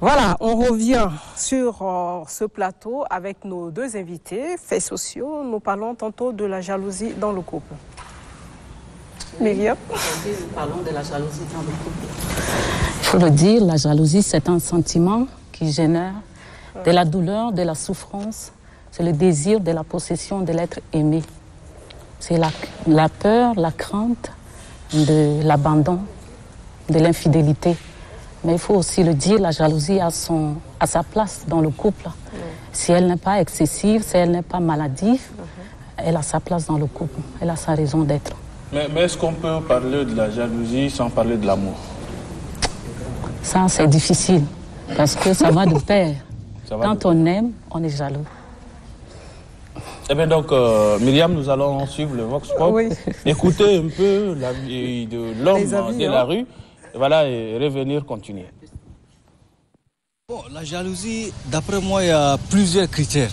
Voilà, on revient sur ce plateau avec nos deux invités, faits sociaux. Nous parlons tantôt de la jalousie dans le couple. Myriam. Aujourd'hui, nous parlons de la jalousie dans le couple. Il faut le dire, la jalousie, c'est un sentiment qui génère de la douleur, de la souffrance. C'est le désir de la possession de l'être aimé. C'est la peur, la crainte de l'abandon, de l'infidélité. Mais il faut aussi le dire, la jalousie a sa place dans le couple. Si elle n'est pas excessive, si elle n'est pas maladive, elle a sa place dans le couple. Elle a sa raison d'être. Mais est-ce qu'on peut parler de la jalousie sans parler de l'amour? Ça, c'est difficile, parce que ça va de pair. Quand on aime, on est jaloux. Eh bien donc, Myriam, nous allons suivre le Vox Pop, écouter un peu la vie de l'homme de la rue, voilà, et revenir continuer. Bon, la jalousie, d'après moi, il y a plusieurs critères.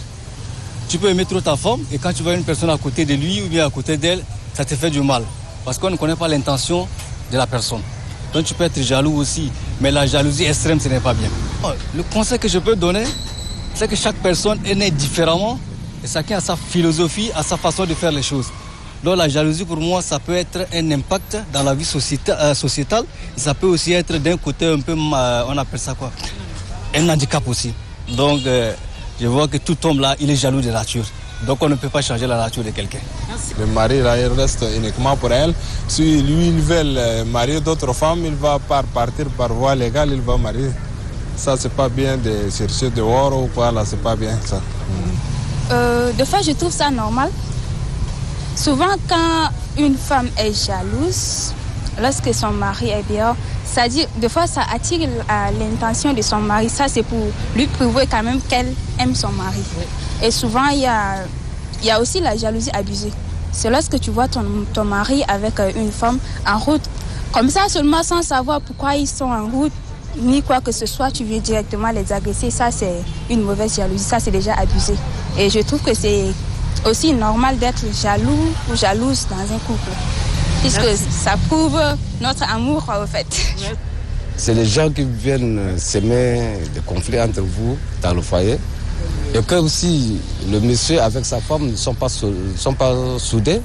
Tu peux aimer trop ta femme, et quand tu vois une personne à côté de lui ou bien à côté d'elle, ça te fait du mal. Parce qu'on ne connaît pas l'intention de la personne. Donc tu peux être jaloux aussi, mais la jalousie extrême, ce n'est pas bien. Le conseil que je peux donner, c'est que chaque personne est née différemment, et chacun a sa philosophie, a sa façon de faire les choses. Donc la jalousie, pour moi, ça peut être un impact dans la vie sociétale. Et ça peut aussi être d'un côté un peu, on appelle ça quoi, un handicap aussi. Donc je vois que tout homme là, il est jaloux de nature. Donc on ne peut pas changer la nature de quelqu'un. Le mari là, il reste uniquement pour elle. Si lui, il veut marier d'autres femmes, il va partir par voie légale, il va marier. Ça, c'est pas bien de chercher dehors ou quoi, là, c'est pas bien ça. Des fois, je trouve ça normal. Souvent, quand une femme est jalouse, lorsque son mari est bien, ça dit, des fois, ça attire l'intention de son mari. Ça, c'est pour lui prouver quand même qu'elle aime son mari. Et souvent, il y a aussi la jalousie abusée. C'est lorsque tu vois ton mari avec une femme en route, comme ça seulement sans savoir pourquoi ils sont en route, ni quoi que ce soit, tu viens directement les agresser. Ça, c'est une mauvaise jalousie. Ça, c'est déjà abusé. Et je trouve que c'est aussi normal d'être jaloux ou jalouse dans un couple. Puisque ça prouve notre amour, en fait. C'est les gens qui viennent semer des conflits entre vous dans le foyer. Et que aussi le monsieur avec sa femme ne sont pas soudés.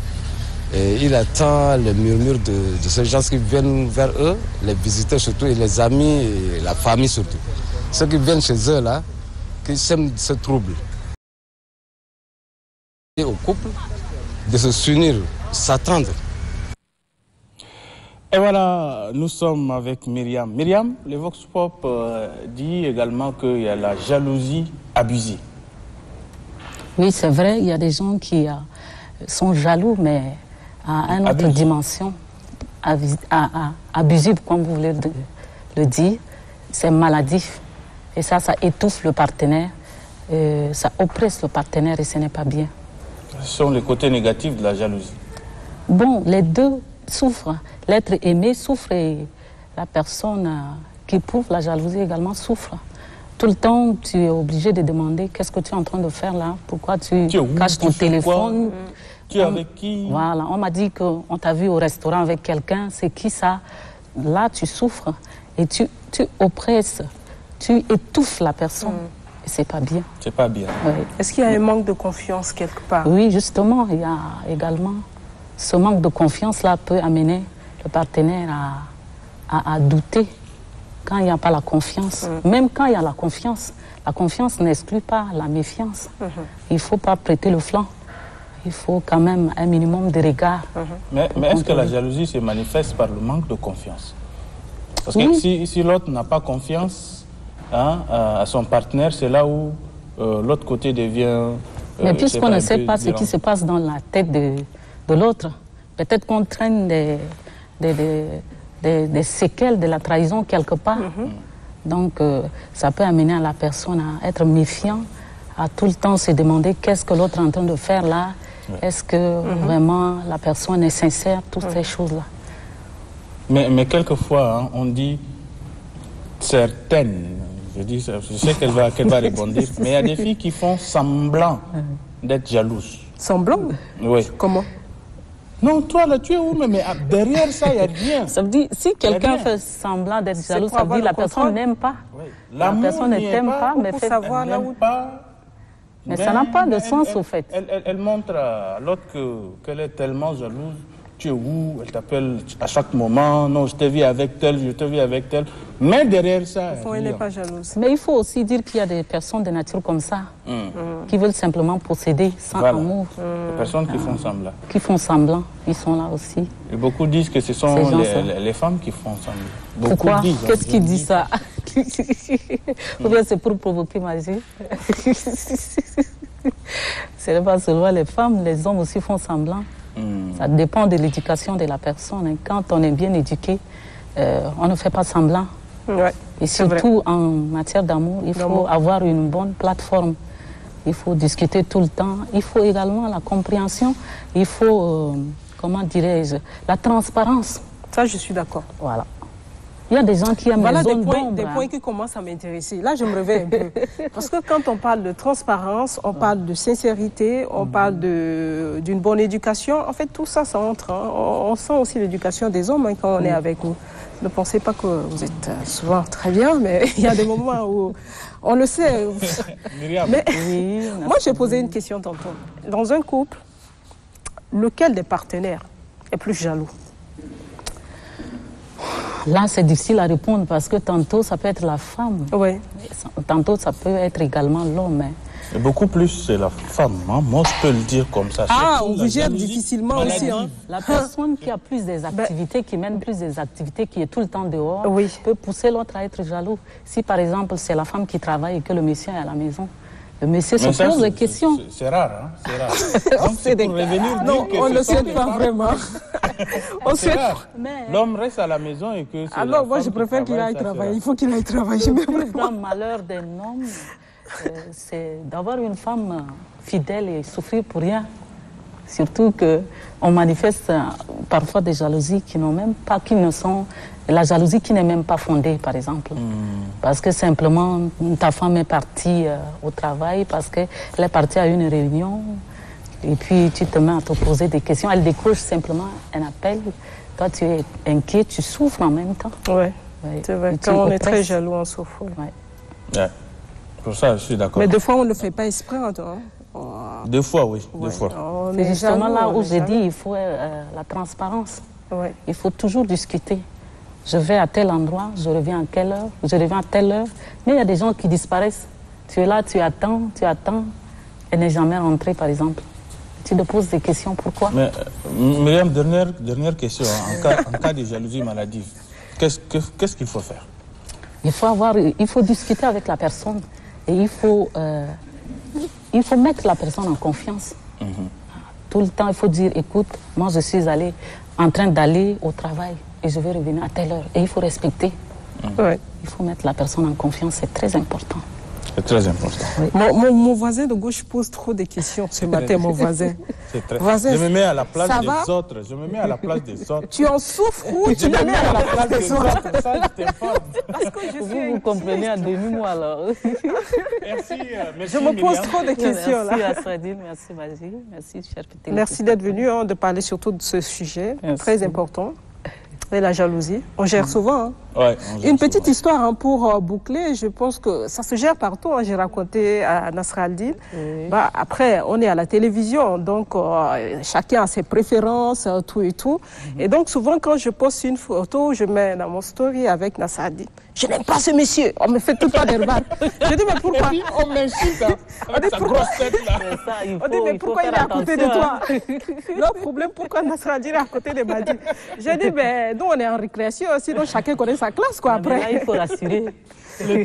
Et il attend le murmure de ces gens qui viennent vers eux, les visiteurs surtout, et les amis, et la famille surtout. Ceux qui viennent chez eux là, qui sèment ce trouble. Et au couple, de se s'unir, s'attendre. Et voilà, nous sommes avec Myriam. Myriam, le Vox Pop dit également qu'il y a la jalousie abusée. Oui, c'est vrai, il y a des gens qui sont jaloux, mais à une autre dimension, abusive, comme vous voulez le dire. C'est maladif. Et ça étouffe le partenaire, ça oppresse le partenaire et ce n'est pas bien. Ce sont les côtés négatifs de la jalousie. Bon, les deux souffrent. L'être aimé souffre et la personne qui éprouve la jalousie également souffre. Tout le temps, tu es obligé de demander qu'est-ce que tu es en train de faire là, pourquoi tu caches ton téléphone. Tu es avec qui? Voilà, on m'a dit qu'on t'a vu au restaurant avec quelqu'un, c'est qui ça? Là, tu souffres et tu oppresses, tu étouffes la personne. Et c'est pas bien. C'est pas bien. Oui. Est-ce qu'il y a un manque de confiance quelque part? Oui, justement, il y a également ce manque de confiance-là peut amener le partenaire à douter quand il n'y a pas la confiance. Même quand il y a la confiance n'exclut pas la méfiance. Il ne faut pas prêter le flanc. Il faut quand même un minimum de regard. Mais est-ce que la jalousie se manifeste par le manque de confiance? Parce que si l'autre n'a pas confiance à son partenaire, c'est là où l'autre côté devient... Mais puisqu'on ne sait pas ce qui se passe dans la tête de l'autre, peut-être qu'on traîne des séquelles de la trahison quelque part. Donc ça peut amener la personne à être méfiant, à tout le temps se demander qu'est-ce que l'autre est en train de faire là. Est-ce que vraiment la personne est sincère, toutes ces choses-là. Mais quelquefois, on dit certaines, je sais qu'elle va rebondir, mais il y a des filles qui font semblant d'être jalouses. Semblant? Oui. Comment? Non, toi là, tu es où? Mais derrière ça, il n'y a rien. Ça veut dire, si quelqu'un fait semblant d'être jaloux, ça veut dire que la personne n'aime pas. Oui. La personne ne t'aime pas, mais fait savoir là où... Mais ça n'a pas de sens, au fait. Elle montre à l'autre qu'elle est tellement jalouse. Tu es où? Elle t'appelle à chaque moment. Non, je te vis avec tel, je te vis avec tel. Mais derrière ça... Elle n'est pas jalouse. Mais il faut aussi dire qu'il y a des personnes de nature comme ça, qui veulent simplement posséder sans amour. Les personnes qui font semblant. Qui font semblant, ils sont là aussi. Et beaucoup disent que ce sont les femmes qui font semblant. Pourquoi? Qu'est-ce qui dit ça? Ou bien c'est pour provoquer Magie? Ce n'est pas seulement les femmes, les hommes aussi font semblant. Ça dépend de l'éducation de la personne. Quand on est bien éduqué, on ne fait pas semblant. Ouais, et surtout en matière d'amour, il faut avoir une bonne plateforme. Il faut discuter tout le temps. Il faut également la compréhension. Il faut, comment dirais-je, la transparence. Ça, je suis d'accord. Voilà. Il y a des gens qui aiment les zones d'ombre. Des points qui commencent à m'intéresser. Là, je me réveille un peu. Parce que quand on parle de transparence, on parle de sincérité, on parle d'une bonne éducation. En fait, tout ça, ça entre. Hein. On sent aussi l'éducation des hommes quand on est avec vous. Ne pensez pas que vous êtes souvent très bien, mais il y a des moments où on le sait. Mais moi, j'ai posé une question tantôt. Dans un couple, lequel des partenaires est plus jaloux? Là, c'est difficile à répondre parce que tantôt, ça peut être la femme. Oui. Tantôt, ça peut être également l'homme. Et beaucoup plus, c'est la femme. Hein. Moi, je peux le dire comme ça. Ah, on vous gère difficilement aussi. Hein. La personne qui a plus des activités, qui mène plus des activités, qui est tout le temps dehors, peut pousser l'autre à être jaloux. Si, par exemple, c'est la femme qui travaille et que le monsieur est à la maison, le monsieur se pose des questions. C'est rare, hein? C'est rare. Donc, c'est pour revenir non, on ne le sait pas vraiment. C'est rare. L'homme reste à la maison et que... Alors, moi, je préfère qu'il aille travailler. Il faut qu'il aille travailler. Le grand malheur d'un homme, c'est d'avoir une femme fidèle et souffrir pour rien. Surtout qu'on manifeste parfois des jalousies qui n'ont même pas, qui ne sont... La jalousie qui n'est même pas fondée, par exemple. Parce que simplement, ta femme est partie au travail, parce qu'elle est partie à une réunion, et puis tu te mets à te poser des questions. Elle décroche simplement un appel. Toi, tu es inquiet, tu souffres en même temps. Oui, c'est vrai. Quand on est très jaloux, on souffre. Ouais. Pour ça, je suis d'accord. Mais des fois, on ne le fait pas exprès. Des fois, oui. Des fois. C'est justement là où j'ai dit il faut la transparence. Il faut toujours discuter. Je vais à tel endroit, je reviens à quelle heure, je reviens à telle heure. Mais il y a des gens qui disparaissent. Tu es là, tu attends, elle n'est jamais rentrée, par exemple. Tu te poses des questions, pourquoi? Mais, Myriam, dernière question. En cas de jalousie maladive, qu'est-ce qu'il faut faire? Il faut discuter avec la personne et il faut mettre la personne en confiance. Tout le temps, il faut dire, écoute, moi je suis en train d'aller au travail et je vais revenir à telle heure. Et il faut respecter. Il faut mettre la personne en confiance, c'est très important. C'est très important. Oui. Mon voisin de gauche pose trop de questions ce matin, mon voisin. Je me mets à la place des autres. Je me mets à la place des autres. Tu en souffres ou tu me mets à la place des autres? Ça, je t'informe. Parce que vous comprenez à demi-mois alors. Merci. Je me pose trop de questions. Merci Asradine, merci Magie, merci cher petit. Merci d'être venu, de parler surtout de ce sujet très important. Et la jalousie, on gère souvent. Une petite histoire pour boucler, je pense que ça se gère partout. J'ai raconté à Nasra Al-Din. Après, on est à la télévision, donc chacun a ses préférences, tout et tout. Et donc souvent, quand je poste une photo, je mets dans mon story avec Nasra Al-Din. Je n'aime pas ce monsieur. On me fait tout le temps des remarques. Je dis, mais pourquoi? Et puis, on m'insulte avec sa grosse tête là. On dit, mais pourquoi il est à côté de toi? Le problème, pourquoi Nasra Al-Din est à côté de Madi? J'ai dit, mais nous, on est en récréation, sinon chacun connaît sa classe, quoi, après. Là, il faut rassurer. Le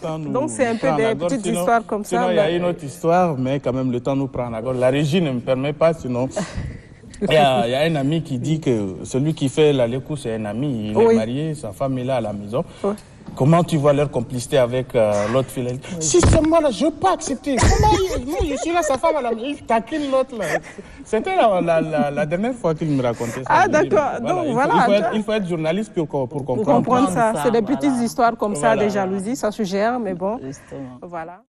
temps nous donc, c'est un peu des petites histoires comme ça. Sinon, il y a une autre histoire, mais quand même, le temps nous prend la gorge. La régie ne me permet pas, sinon... Il y a un ami qui dit que celui qui fait l'aller-coup, c'est un ami. Il est marié, sa femme est là à la maison. Comment tu vois leur complicité avec l'autre fille? Si c'est moi là, je ne veux pas accepter. Comment moi, je suis là, sa femme à la maison, il taquine l'autre là. C'était la dernière fois qu'il me racontait ça. Ah d'accord, donc voilà. Il faut être journaliste pour comprendre. Pour comprendre ça. C'est des petites histoires comme ça, des jalousies, ça se gère, mais bon. Justement. Voilà.